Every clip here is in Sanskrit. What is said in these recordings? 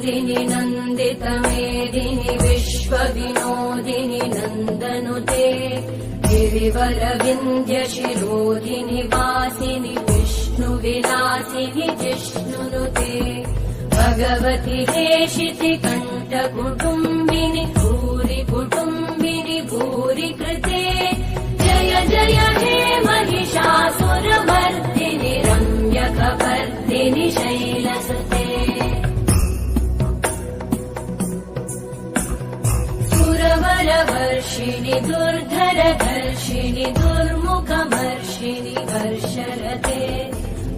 नन्दिनि नन्दितमेदिनि विश्वविनोदिनि नन्दनुते गिरिवरविन्ध्यशिरोधिनि वासिनि विष्णुविलासिनि जिष्णुनुते भगवति हेशिति कण्ठकुटुम्बिनि भूरि कुटुम्बिनि भूरि कृते जय जय हे महिषासुरमर्दिनि रम्यकपर्दिनि शैलसुते सुरवरवर्षिणि दुर्धरधर्षिणि दुर्मुखमर्षिणि हर्षरते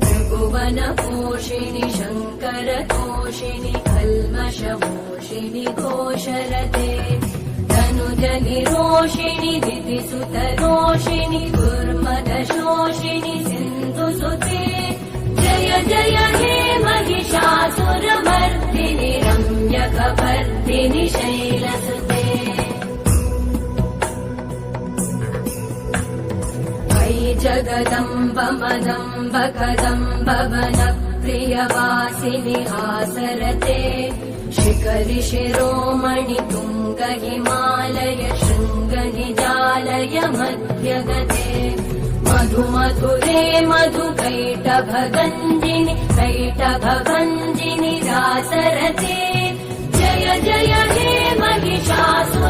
त्रिभुवनपोषिणि शङ्करतोषिणि कल्मषमोषिणि घोषरते धनुजनिरोषिणि दितिसुतरोषिणि दुर्मदशोषिणि सिन्धुसुते जय जय हे महिषासुरमर्दिनि रम्यकपर्दिनि शैलसुते जगदम्ब मदम्ब कदम्ब वनप्रियवासिनि हासरते शिखरि शिरोमणि तुङ्ग हिमालय शृङ्ग निजालय मध्यगते मधुमधुरे मधुकैटभगञ्जिनि कैटभभञ्जिनि रासरते जय जय हे महिषासुरमर्दिनि